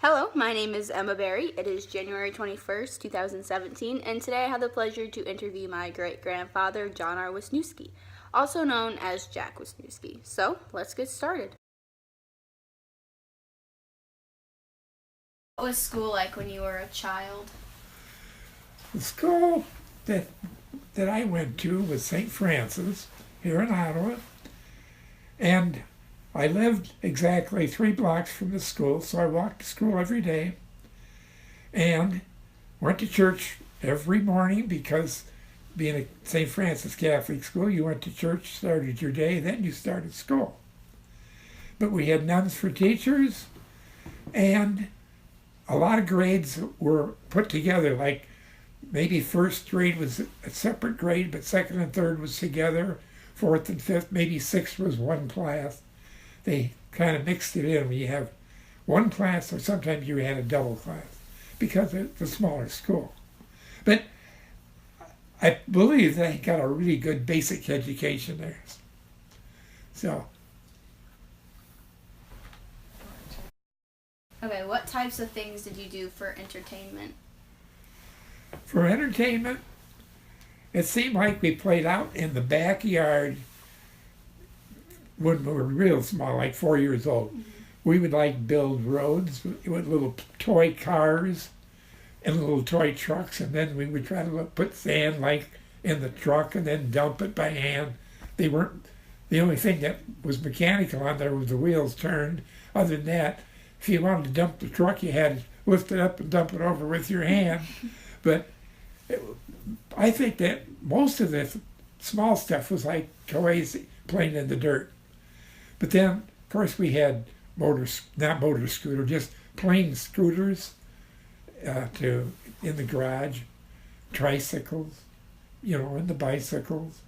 Hello, my name is Emma Barrie. It is January 21st, 2017, and today I have the pleasure to interview my great-grandfather, John R. Wisniewski, also known as Jack Wisniewski. So, let's get started. What was school like when you were a child? The school that I went to was St. Francis here in Ottawa, and I lived exactly 3 blocks from the school, so I walked to school every day and went to church every morning because being a St. Francis Catholic school, you went to church, started your day, then you started school. But we had nuns for teachers, and a lot of grades were put together, like maybe first grade was a separate grade, but second and third was together, fourth and fifth, maybe sixth was one class. They kind of mixed it in. You have one class, or sometimes you had a double class because it's a smaller school. But I believe they got a really good basic education there. So. Okay, what types of things did you do for entertainment? For entertainment, it seemed like we played out in the backyard when we were real small, like 4 years old. Mm-hmm. We would build roads with little toy cars and little toy trucks, and then we would try to put sand in the truck and then dump it by hand. They weren't, the only thing that was mechanical on there was the wheels turned. Other than that, if you wanted to dump the truck, you had to lift it up and dump it over with your hand. But I think that most of the small stuff was like toys playing in the dirt. But then, of course, we had not motor scooter, just plain scooters in the garage, tricycles, and the bicycles,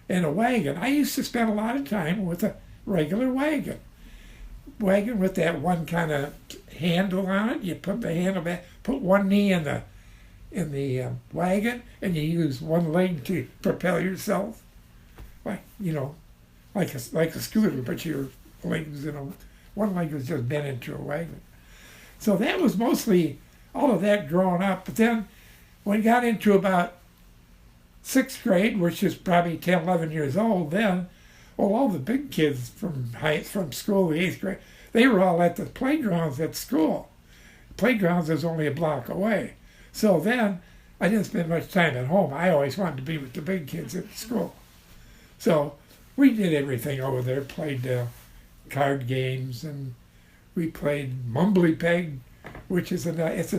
and a wagon. I used to spend a lot of time with a regular wagon with that one kind of handle on it. You put the handle back, put one knee in the wagon, and you use one leg to propel yourself, like a scooter, but your legs, one leg was just bent into a wagon. So that was mostly all of that growing up. But then when we got into about 6th grade, which is probably 10, 11 years old then, all the big kids from school, the 8th grade, they were all at the playgrounds at school. Playgrounds is only a block away. So then I didn't spend much time at home. I always wanted to be with the big kids at school. So we did everything over there, played card games, and we played Mumbly Peg, which is it's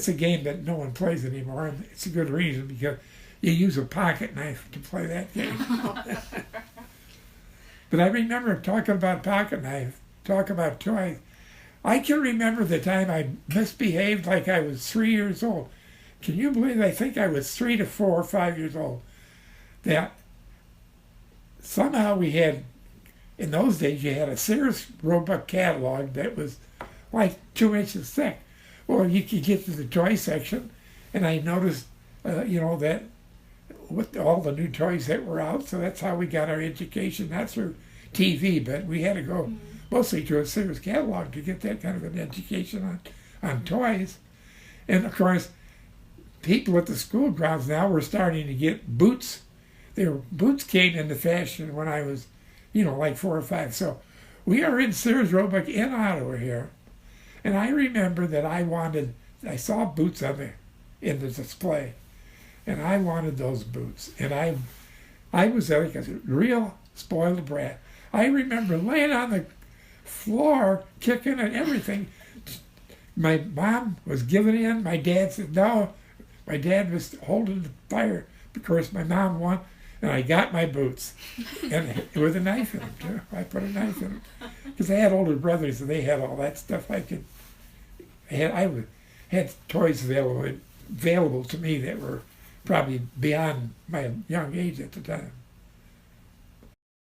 a game that no one plays anymore, and it's a good reason because you use a pocket knife to play that game. But I remember talking about pocket knife, talk about toys. I can remember the time I misbehaved like I was 3 years old. Can you believe I think I was 3 to 4 or 5 years old? That somehow we had, in those days, you had a Sears Roebuck catalog that was like 2 inches thick. Well, you could get to the toy section, and I noticed, that with all the new toys that were out, so that's how we got our education. Not through TV, but we had to go mostly to a Sears catalog to get that kind of an education on toys. And of course, people at the school grounds now were starting to get boots. Boots came into fashion when I was, like 4 or 5. So we are in Sears Roebuck in Ottawa here. And I remember that I saw boots in the display. And I wanted those boots. And I was like a real spoiled brat. I remember laying on the floor, kicking and everything. My mom was giving in. My dad said no. My dad was holding the fire. Of course, my mom won, and I got my boots. And with a knife in them, too. I put a knife in them. Because I had older brothers, and they had all that stuff. I had toys available to me that were probably beyond my young age at the time.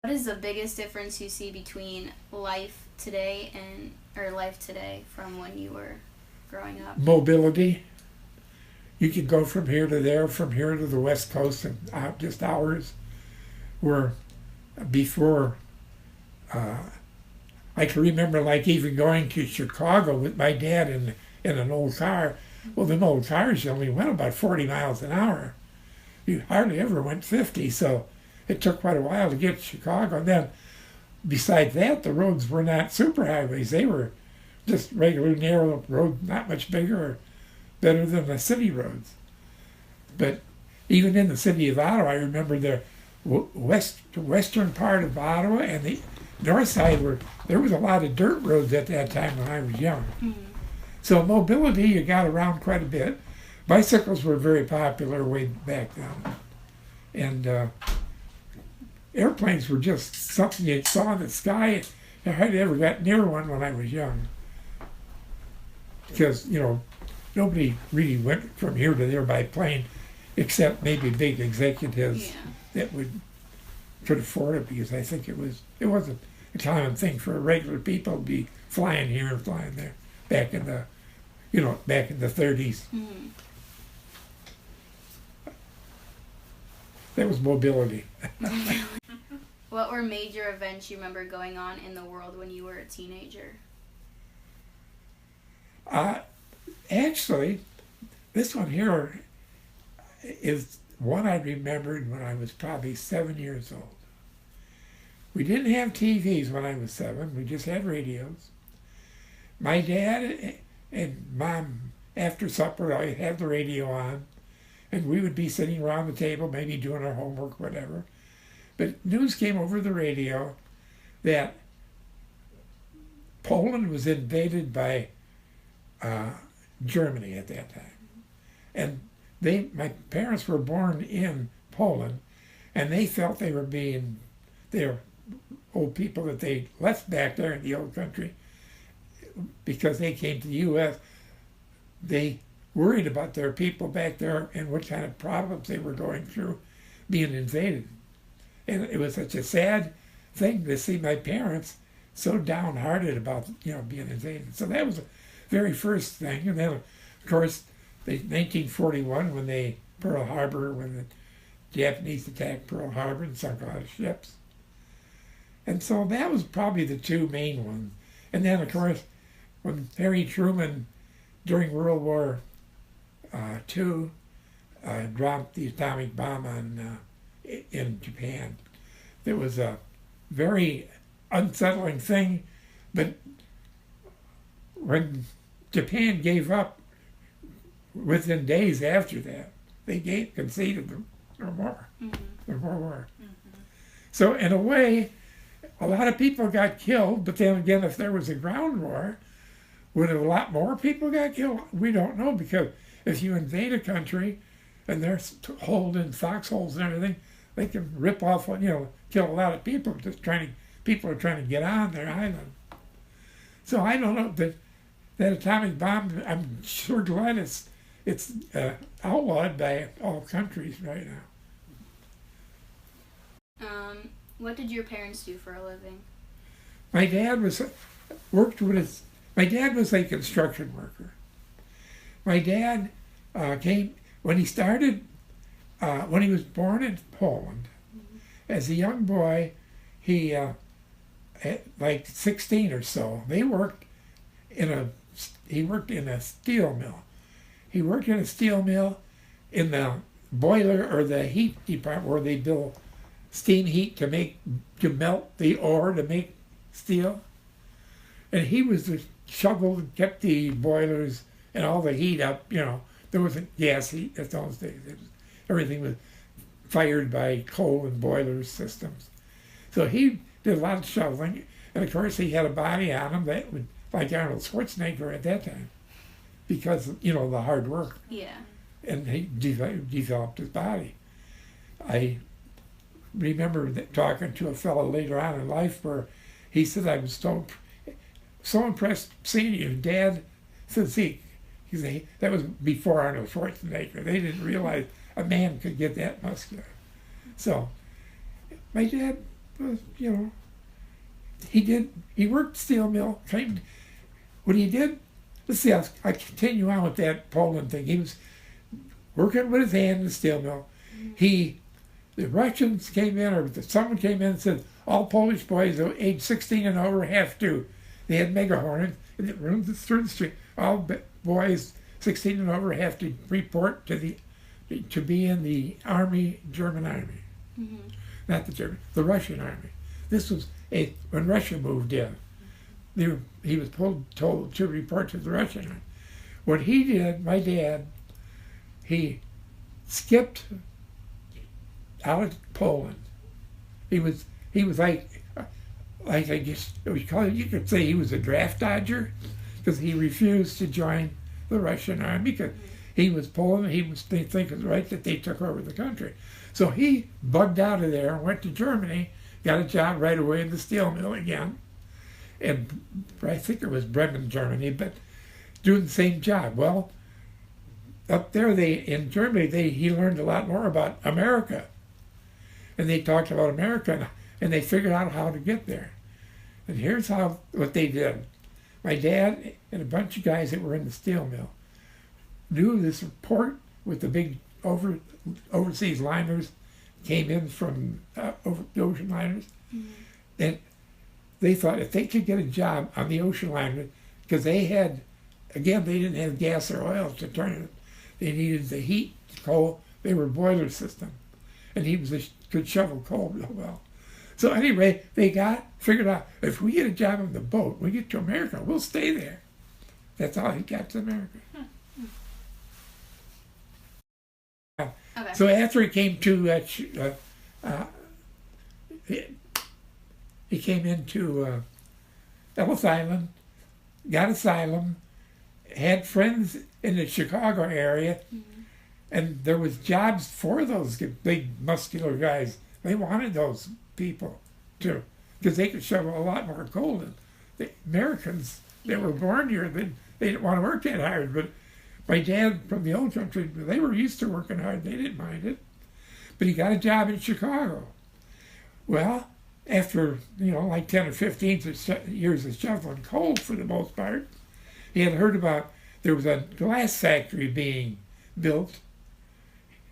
What is the biggest difference you see between life today from when you were growing up? Mobility. You could go from here to there, from here to the West Coast in just hours. Where before I can remember like even going to Chicago with my dad in an old car. Well, them old cars only went about 40 miles an hour. You hardly ever went 50, so it took quite a while to get to Chicago. And then besides that, the roads were not superhighways. They were just regular narrow roads, not much bigger or better than the city roads. But even in the city of Ottawa, I remember the western part of Ottawa and the north side there was a lot of dirt roads at that time when I was young. Mm-hmm. So mobility, you got around quite a bit. Bicycles were very popular way back then. And airplanes were just something you saw in the sky. I hardly ever got near one when I was young. Because, nobody really went from here to there by plane, except maybe big executives that could afford it, because I think it wasn't a common thing for regular people to be flying here and flying there back in the 30s. Mm-hmm. That was mobility. What were major events you remember going on in the world when you were a teenager? Actually, this one here is one I remembered when I was probably 7 years old. We didn't have TVs when I was 7. We just had radios. My dad and Mom, after supper, I had the radio on, and we would be sitting around the table, maybe doing our homework, whatever. But news came over the radio that Poland was invaded by Germany at that time. And my parents were born in Poland, and they felt they were old people that they left back there in the old country because they came to the U.S. They worried about their people back there and what kind of problems they were going through being invaded. And it was such a sad thing to see my parents so downhearted about being invaded. So that was the very first thing. And then, of course, 1941, when the Japanese attacked Pearl Harbor and sunk a lot of ships. And so that was probably the two main ones. And then, of course, when Harry Truman, during World War II, dropped the atomic bomb in Japan, there was a very unsettling thing. But when Japan gave up, within days after that, they conceded no more. Mm-hmm. No more war. Mm-hmm. So in a way, a lot of people got killed, but then again, if there was a ground war, would a lot more people got killed? We don't know, because if you invade a country and they're holed in foxholes and everything, they can rip off, kill a lot of people. People are trying to get on their island. So I don't know, that atomic bomb, I'm sure glad it's outlawed by all countries right now. What did your parents do for a living? My dad was a construction worker. My dad came when he started when he was born in Poland. Mm-hmm. As a young boy, he at like 16 or so, he worked in a steel mill. He worked in a steel mill in the boiler or the heat department where they build steam heat to melt the ore to make steel. And he was the shovel that kept the boilers and all the heat up. There wasn't gas heat at those days. Everything was fired by coal and boiler systems. So he did a lot of shoveling, and of course he had a body on him that would, like Arnold Schwarzenegger at that time, because the hard work. Yeah. And he developed his body. I remember talking to a fellow later on in life where he said, I was so impressed seeing you, Dad. Says he said, that was before Arnold Schwarzenegger. They didn't realize a man could get that muscular. So my dad was, he worked steel mill. What he did, let's see, I continue on with that Poland thing. He was working with his hand in the steel mill. Mm-hmm. He the Russians came in, or someone came in and said, all Polish boys age 16 and over have to. They had megahorns, and it runs through the street. All boys 16 and over have to report to be in the army, German army. Mm-hmm. Not the German, the Russian army. This was when Russia moved in. He was told to report to the Russian army. What he did, my dad, he skipped out of Poland. He was like I guess we call it. You could say he was a draft dodger, because he refused to join the Russian army because he was Poland. They think it's right that they took over the country. So he bugged out of there and went to Germany, got a job right away in the steel mill again, and I think it was Bremen, Germany, but doing the same job. Well, up there in Germany, he learned a lot more about America, and they talked about America, and they figured out how to get there. And here's what they did. My dad and a bunch of guys that were in the steel mill knew this port with the big overseas liners came in from over the ocean liners. Mm-hmm. And they thought if they could get a job on the ocean liner, because they didn't have gas or oil to turn it. They needed the heat, coal. They were a boiler system. And he could shovel coal real well. So anyway, they figured out, if we get a job on the boat, we get to America, we'll stay there. That's how he got to America. Okay. So after he came to, he came into Ellis Island, got asylum, had friends in the Chicago area, mm-hmm. and there was jobs for those big muscular guys. They wanted those people too, because they could shovel a lot more coal than the Americans that were born here. They didn't want to work that hard, but my dad from the old country, they were used to working hard. They didn't mind it. But he got a job in Chicago. Well, after, like 10 or 15 years of shoveling coal for the most part, he had heard about there was a glass factory being built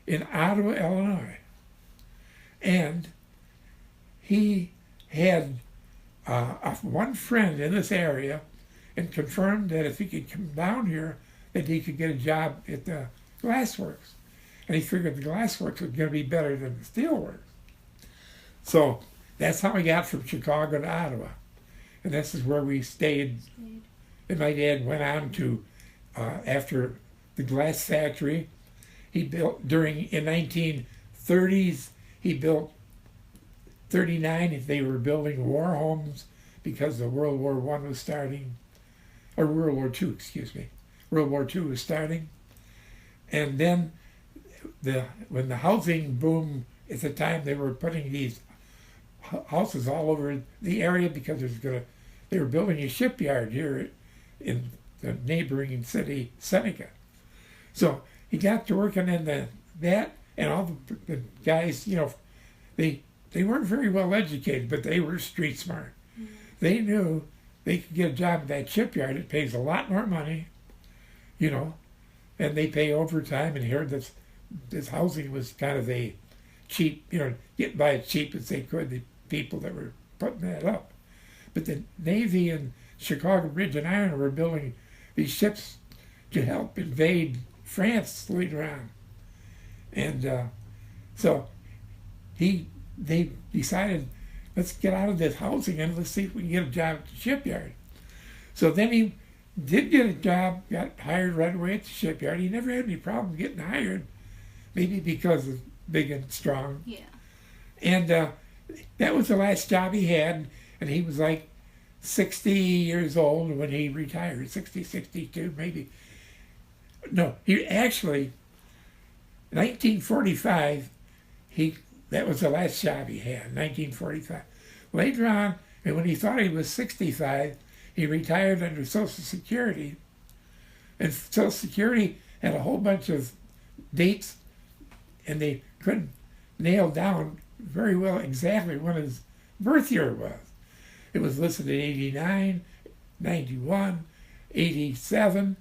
in Ottawa, Illinois. And he had one friend in this area and confirmed that if he could come down here, that he could get a job at the glassworks. And he figured the glassworks was going to be better than the steelworks. So that's how we got from Chicago to Ottawa. And this is where we stayed. And my dad went on to, after the glass factory, he built in 1930s, he built 39, they were building war homes because the World War I was starting, or World War II, excuse me. World War II was starting. And then when the housing boom, at the time they were putting these houses all over the area because they were building a shipyard here in the neighboring city, Seneca. So he got to working in that, and all the guys, they weren't very well educated, but they were street smart. Mm-hmm. They knew they could get a job at that shipyard. It pays a lot more money, and they pay overtime. And here, this housing was kind of a cheap, get by as cheap as they could, the people that were putting that up. But the Navy and Chicago Bridge and Iron were building these ships to help invade France later on. And so they decided, let's get out of this housing and let's see if we can get a job at the shipyard. So then he did get a job, got hired right away at the shipyard. He never had any problem getting hired, maybe because of big and strong. Yeah. And that was the last job he had, and he was like 60 years old when he retired, 60, 62 maybe. No, he actually, 1945, that was the last job he had, 1945. Later on, and when he thought he was 65, he retired under Social Security. And Social Security had a whole bunch of dates, and they couldn't nail down very well exactly when his birth year was. It was listed at 89, 91, 87,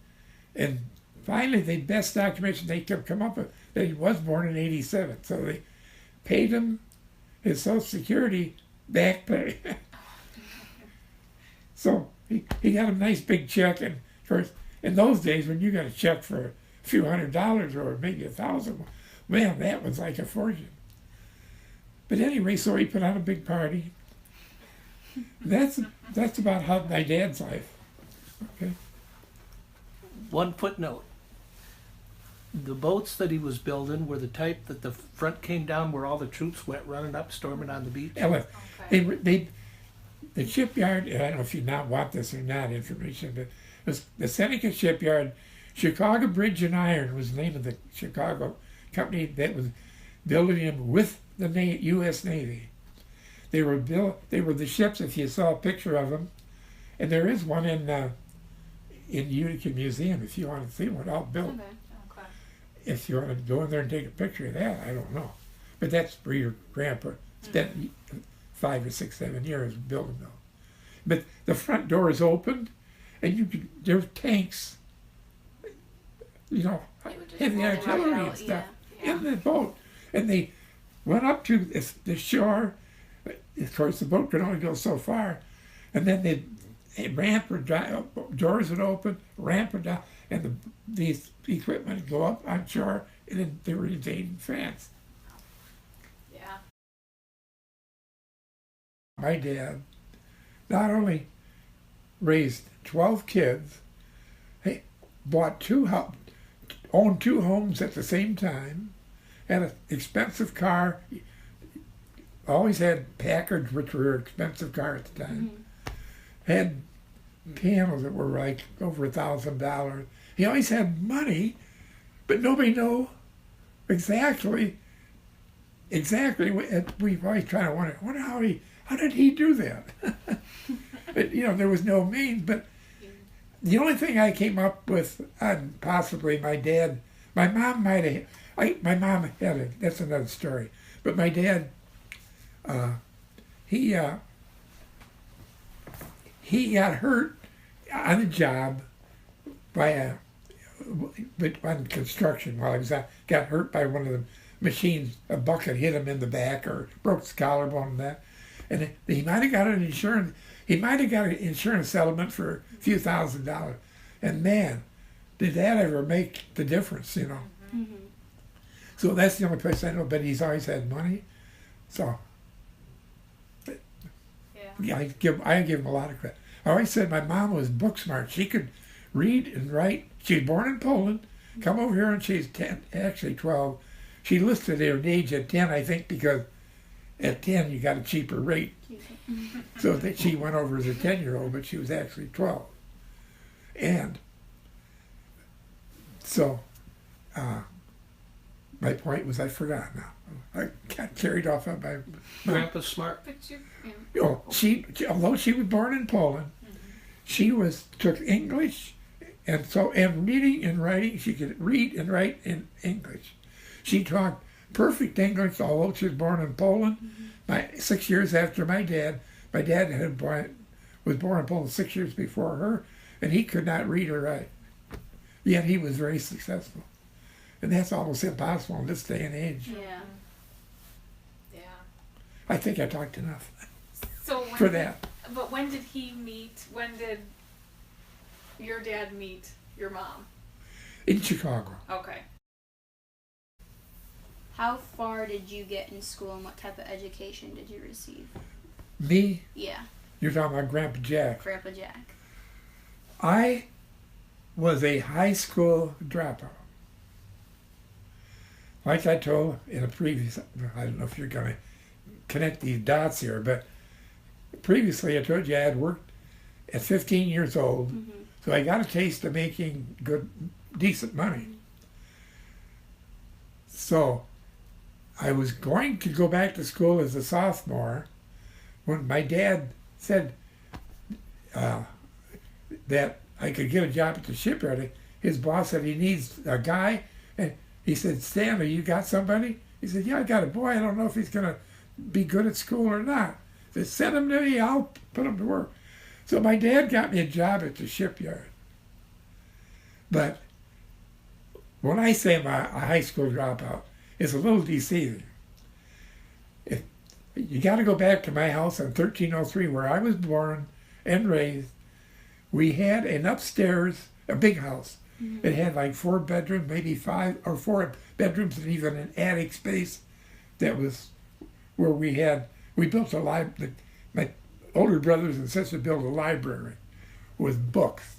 and finally the best documentation they could come up with, that he was born in 87. So paid him his Social Security back pay. So he got a nice big check, and of course, in those days when you got a check for a few $100 or maybe $1,000, man, that was like a fortune. But anyway, so he put on a big party. That's about how my dad's life. Okay. One footnote. The boats that he was building were the type that the front came down where all the troops went running up, storming on the beach. The shipyard, I don't know if you not want this or not information, but it was the Seneca Shipyard, Chicago Bridge and Iron was the name of the Chicago company that was building them with the U.S. Navy. They were the ships, if you saw a picture of them, and there is one in Utica Museum if you want to see one, all built. Okay. If you want to go in there and take a picture of that, I don't know. But that's where your grandpa spent 5 or 6, 7 years building them. But the front door is open, and there's tanks, heavy artillery and stuff in the boat. And they went up to the shore. Of course, the boat could only go so far. And then ramp would down, doors would open, ramp would down, and these equipment would go up on shore, and then they were invading France. Yeah. My dad not only raised 12 kids, he owned 2 homes at the same time, had an expensive car, always had Packards, which were an expensive car at the time, had pianos that were like over $1,000. He always had money, but nobody knew exactly. We always try to wonder how did he do that? But, there was no means. But the only thing I came up with, and possibly my dad, my mom had it. That's another story. But my dad, he got hurt on the job on construction while he was out. Got hurt by one of the machines. A bucket hit him in the back or broke his collarbone and that. And he might have got an insurance. He might have got an insurance settlement for a few $1,000s. And man, did that ever make the difference? Mm-hmm. So that's the only place I know. But he's always had money. So yeah, I give him a lot of credit. I always said my mom was book smart. She could read and write. She was born in Poland. Come over here and she's 10, actually 12. She listed her age at 10, I think, because at 10 you got a cheaper rate. So that she went over as a 10-year-old, but she was actually 12. And so my point was I forgot now. I got carried off on my Grandpa's smart. Although she was born in Poland, she took English, and reading and writing. She could read and write in English. She talked perfect English, although she was born in Poland. 6 years after my dad was born in Poland 6 years before her, and he could not read or write. Yet he was very successful, and that's almost impossible in this day and age. Yeah. I think I talked enough For that. But when did he meet? When did your dad meet your mom? In Chicago. Okay. How far did you get in school, and what type of education did you receive? Me? Yeah, You're talking about Grandpa Jack. Grandpa Jack. I was a high school dropout. Like I told in a previous, I don't know if you're going to connect these dots here, but previously I told you I had worked at 15 years old, so I got a taste of making decent money. So I was going to go back to school as a sophomore when my dad said that I could get a job at the shipyard. His boss said he needs a guy, and he said, "Stanley, you got somebody?" He said, "Yeah, I got a boy. I don't know if he's going to be good at school or not." He said, "Send him to me. I'll put him to work." So my dad got me a job at the shipyard. But when I say I'm a high school dropout, it's a little deceiving. you got to go back to my house on 1303 where I was born and raised. We had an upstairs, a big house. It had like 4 bedrooms, maybe 5 or 4 bedrooms, and even an attic space. That was where we built a library. My older brothers and sisters built a library with books,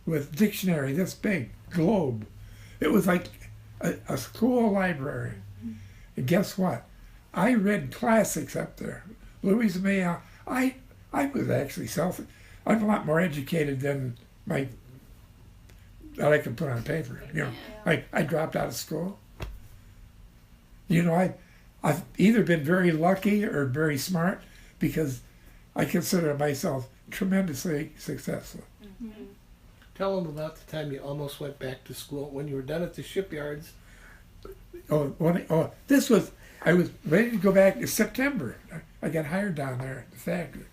with dictionary this big, globe. It was like a school library. And guess what? I read classics up there. Louis May. I was actually I'm a lot more educated than that I could put on paper. You know, I dropped out of school. You know, I've either been very lucky or very smart because I consider myself tremendously successful. Tell them about the time you almost went back to school when you were done at the shipyards. I was ready to go back in September. I got hired down there at the factory.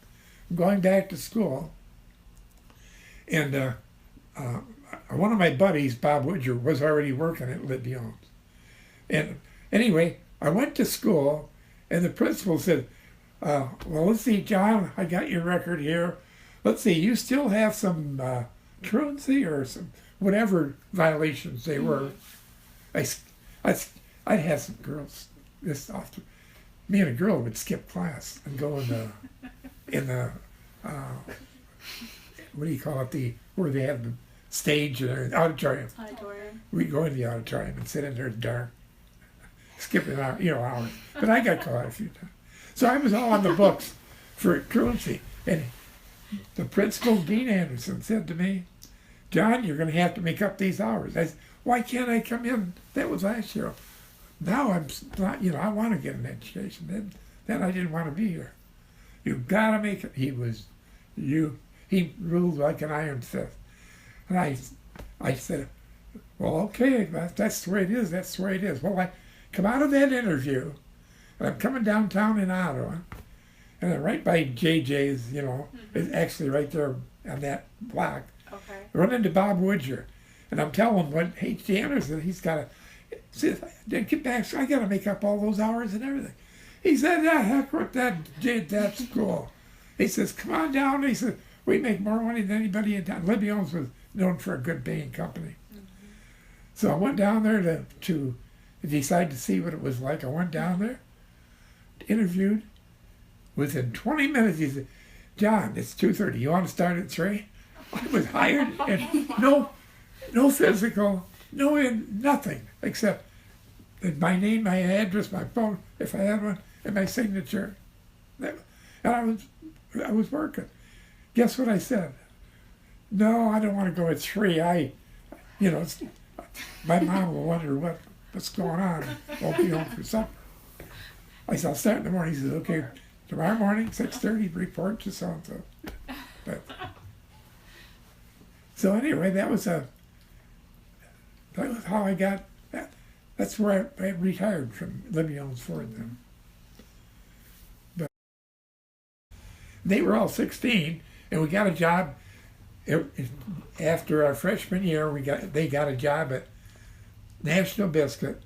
I'm going back to school, and one of my buddies, Bob Woodger, was already working at Libion's. And anyway, I went to school, and the principal said, well, let's see, John, I got your record here. Let's see, you still have some truancy or some whatever violations they were. I'd have some girls this often. Me and a girl would skip class and go in the what do you call it, where they have the stage or auditorium. We'd go in the auditorium and sit in there dark, skipping out, hours. But I got caught a few times. So I was all on the books for truancy. And the principal, Dean Anderson, said to me, John, you're going to have to make up these hours. I said, why can't I come in? That was last year. Now I'm not, I want to get an education. Then I didn't want to be here. You've got to make it. He ruled like an iron fist. And I said, well, okay, that's the way it is. That's the way it is. Well, I come out of that interview, and I'm coming downtown in Ottawa, and I'm right by JJ's, it's actually right there on that block. Okay. I run into Bob Woodger, and I'm telling him what H.D. Anderson, he's got to, says, get back, so I got to make up all those hours and everything. He said, yeah, heck with that school. He says, come on down. He said, we make more money than anybody in town. Libion's was known for a good paying company. So I went down there to decide to see what it was like. I went down there, interviewed. Within 20 minutes, he said, John, it's 2:30. You want to start at 3? I was hired, and no physical, nothing except my name, my address, my phone, if I had one, and my signature. And I was working. Guess what I said? No, I don't want to go at 3. My mom will wonder what's going on. Won't be home for supper. I said, I'll start in the morning. He says, okay, tomorrow morning, 6:30, report to so-and-so. So anyway, that was how I got that. That's where I retired from Libion's Ford then. But they were all 16, and we got a job. After our freshman year, they got a job at National Biscuit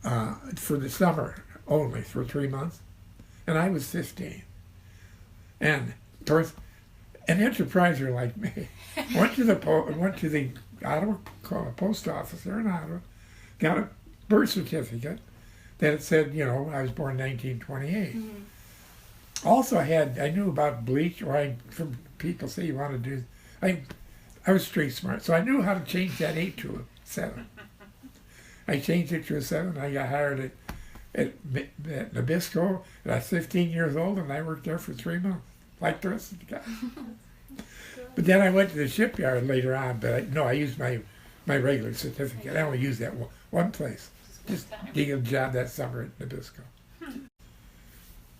for the summer only, for 3 months, and I was 15. And of course, an enterpriser like me went to the Ottawa post office there in Ottawa, got a birth certificate that it said, I was born in 1928. Also, I knew about bleach, from people say you want to do. I was street smart, so I knew how to change that 8 to a 7. I changed it to a 7. I got hired at Nabisco, and I was 15 years old, and I worked there for 3 months, like the rest of the guys. But then I went to the shipyard later on, but I used my regular certificate. I only used that one place, just to get a job that summer at Nabisco.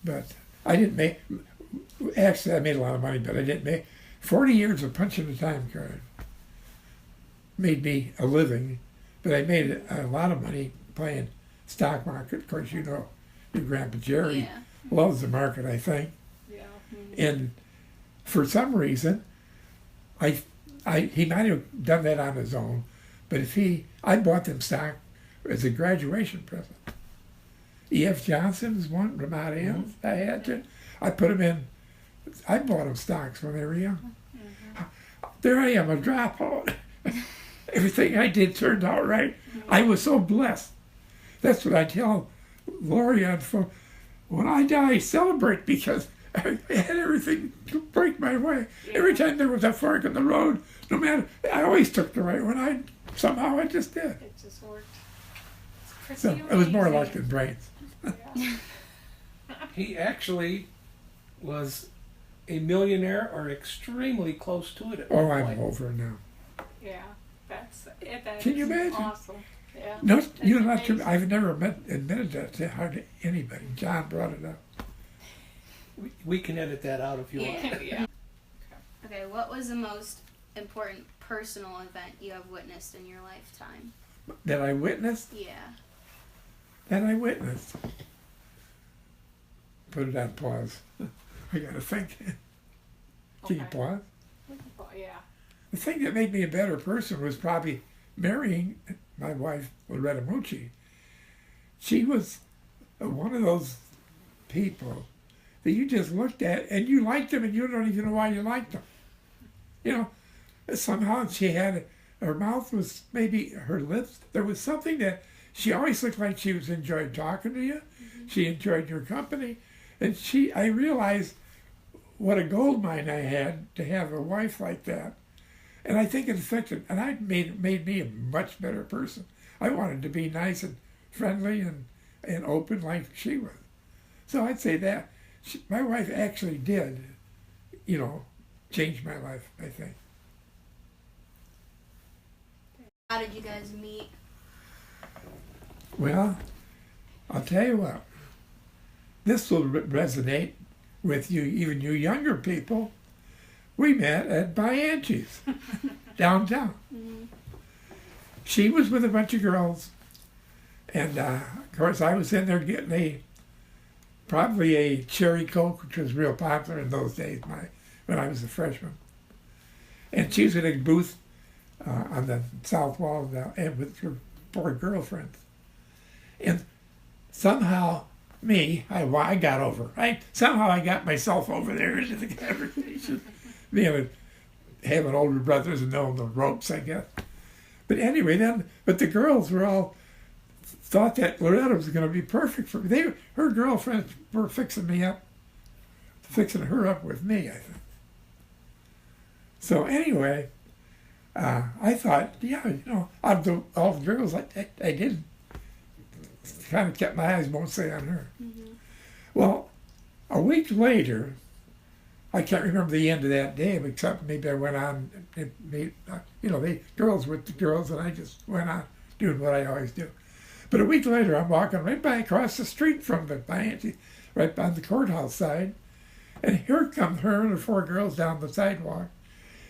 But I didn't make, actually I made a lot of money, but I didn't make, 40 years of punching a time card made me a living, but I made a lot of money playing stock market. Of course, your Grandpa Jerry loves the market, I think. Yeah. And for some reason, he might have done that on his own, but I bought them stock as a graduation present. E.F. Johnson's one, Ramada Hills. I had to. I put them in. I bought them stocks when they were young. There I am, a dropout. Everything I did turned out right. I was so blessed. That's what I tell Lori on phone. When I die, celebrate, because I had everything break my way. Every time there was a fork in the road, no matter, I always took the right one. Somehow I just did. It just worked. It's pretty So it was more amazing. luck than brains. Yeah. He actually was a millionaire or extremely close to it at Oh, one I'm point. over now. Yeah, that's it. That Can you is imagine? Awesome. Yeah. No, you're That's not too. amazing. I've never admitted that to hardly anybody. John brought it up. We can edit that out if you want. Yeah. Yeah. Okay, what was the most important personal event you have witnessed in your lifetime? That I witnessed. Yeah. That I witnessed. Put it on pause. I gotta think. Can you Okay. pause? Yeah. The thing that made me a better person was probably marrying my wife, Loretta Mucci. She was one of those people that you just looked at and you liked them and you don't even know why you liked them. You know, somehow she had, her mouth was, maybe her lips, there was something that she always looked like she was enjoyed talking to you. She enjoyed your company. And I realized what a gold mine I had to have a wife like that. And I think it affected, and it made me a much better person. I wanted to be nice and friendly and open like she was. So I'd say that my wife actually did, change my life, I think. How did you guys meet? Well, I'll tell you what. This will resonate with you, even you younger people. We met at Bianchi's downtown. She was with a bunch of girls, and of course I was in there getting probably a cherry Coke, which was real popular in those days when I was a freshman. And she was in a booth on the south wall and with her 4 girlfriends. And somehow I got over. Somehow I got myself over there into the conversation. Having older brothers and knowing the ropes, I guess. But anyway, but the girls were all thought that Loretta was going to be perfect for me. Her girlfriends were fixing her up with me, I think. So anyway, I thought, out of all the girls, I did kind of kept my eyes mostly on her. Mm-hmm. Well, a week later, I can't remember the end of that day, except maybe I went on and made, the girls with the girls, and I just went on doing what I always do. But a week later, I'm walking right by across the street from the Bianchi, right by the courthouse side, and here come her and the 4 girls down the sidewalk,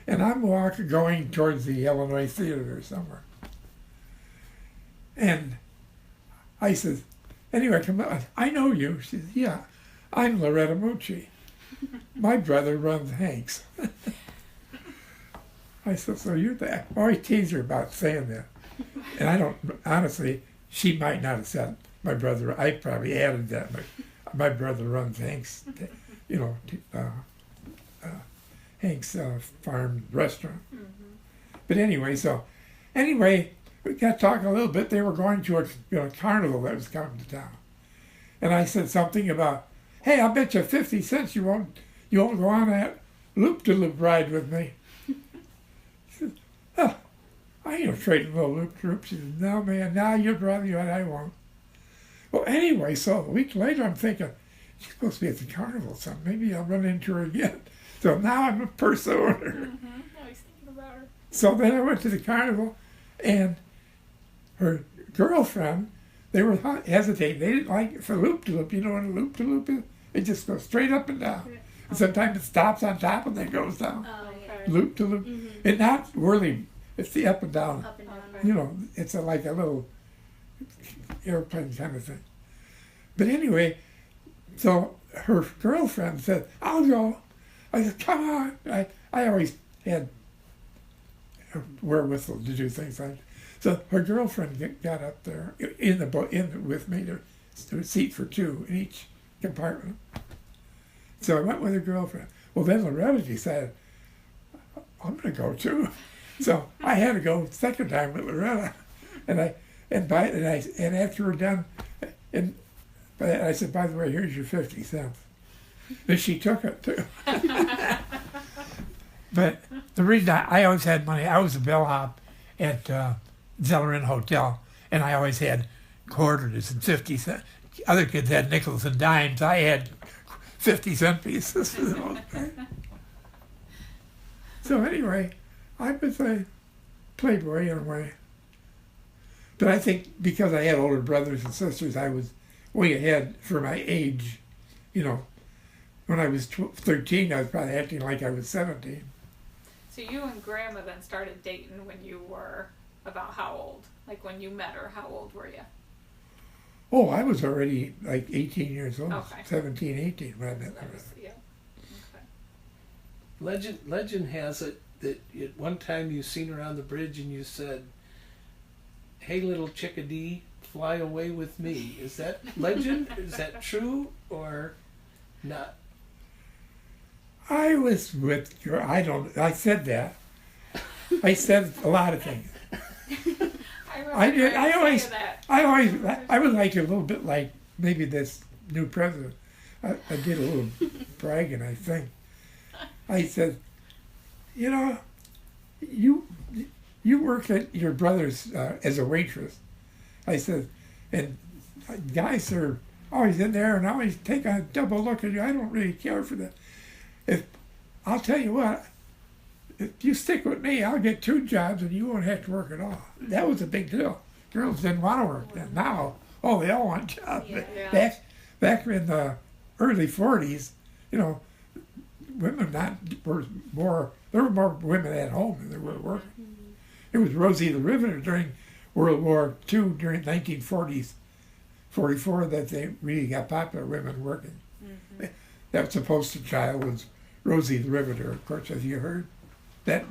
and I'm going towards the Illinois Theater somewhere. And I said, anyway, come on, I know you. She said, yeah, I'm Loretta Mucci. My brother runs Hank's. I said, so you're that. I always tease her about saying that. And I don't, honestly, she might not have said my brother. I probably added that, but my brother runs Hank's, Hank's farm restaurant. Mm-hmm. But anyway, we got talking a little bit. They were going to a carnival that was coming to town. And I said something about, hey, I'll bet you 50 cents you won't go on that loop-de-loop ride with me. She said, oh, I ain't afraid of no loop-de-loop. She said, no, man, now you're brother, and I won't. Well, anyway, so a week later, I'm thinking, she's supposed to be at the carnival or something. Maybe I'll run into her again. So now I'm a purse owner. Mm-hmm. I was thinking about her. So then I went to the carnival, and her girlfriend, they were hesitating. They didn't like it for loop-de-loop. You know what a loop-de-loop is? It just goes straight up and down. Yeah. And sometimes it stops on top and then goes down. Oh, yeah. Okay. Loop-de-loop. Mm-hmm. It's not whirling. It's the up and down. Up and down. Okay. It's like a little airplane kind of thing. But anyway, so her girlfriend said, I'll go. I said, come on. I always had a wherewithal to do things like that. So her girlfriend got up there in the boat with me. There was a seat for two in each compartment. So I went with her girlfriend. Well, then Loretta decided, I'm going to go too. So I had to go second time with Loretta, and after we're done, I said, by the way, here's your 50 cents. And she took it too. But the reason I always had money, I was a bellhop at Severyna Hotel, and I always had quarters and 50 cents. Other kids had nickels and dimes. I had 50-cent pieces. So anyway, I was a playboy in a way. But I think because I had older brothers and sisters, I was way ahead for my age. You know, when I was 13, I was probably acting like I was 17. So you and Grandma then started dating when you were about how old? Like when you met her, how old were you? Oh, I was already like 18 years old, Okay. 17, 18 when I met That her. was, yeah. Okay. Legend has it that at one time you seen her on the bridge and you said, "Hey, little chickadee, fly away with me." Is that legend? Is that true or not? I was with her. I said that. I said a lot of things. I remember I always, saying that. I was like a little bit like maybe this new president. I did a little bragging, I think. I said, you know, you work at your brother's as a waitress. I said, and guys are always in there and always take a double look at you. I don't really care for that. I'll tell you what, if you stick with me, I'll get 2 jobs and you won't have to work at all. That was a big deal. Girls didn't want to work then. Now, oh, they all want jobs. Yeah. Back in the early 40s, you know, women were more women at home than there were working. It was Rosie the Riveter during World War II, during 1940s, 44, that they really got popular, women working. That was the poster child was Rosie the Riveter. Of course, have you heard that?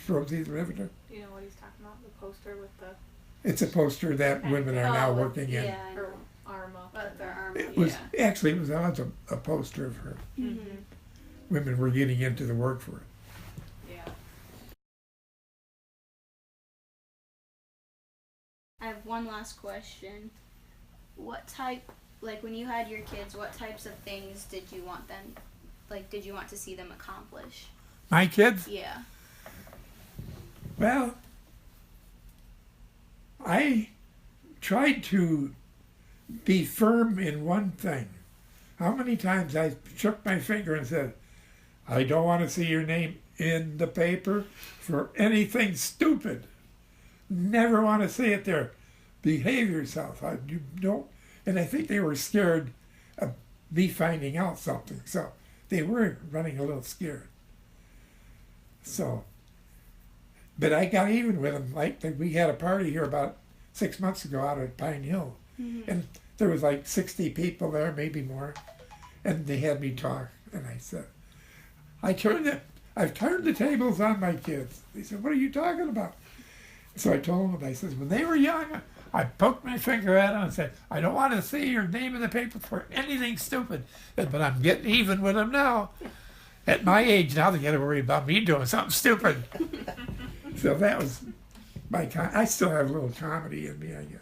Rosie the Riveter? Do you know what he's talking about? The poster with the It's a poster that women are now Oh, working in. Yeah, I know. her arm up. But their arm. It was Yeah. actually it was a poster of her. Women were getting into the workforce. Yeah. I have one last question. What type, like when you had your kids, what types of things did you want them, like did you want to see them accomplish? My kids? Yeah. Well, I tried to be firm in one thing. How many times I shook my finger and said, I don't want to see your name in the paper for anything stupid. Never want to see it there. Behave yourself. You don't. And I think they were scared of me finding out something. So they were running a little scared. So, but I got even with them. Like we had a party here about 6 months ago out at Pine Hill. And there was like 60 people there, maybe more. And they had me talk. And I said, I've turned the tables on my kids. They said, what are you talking about? So I told them, I said, when they were young, I poked my finger at them and said, I don't want to see your name in the paper for anything stupid. But I'm getting even with them now. At my age now, they got to worry about me doing something stupid. So that was I still have a little comedy in me, I guess.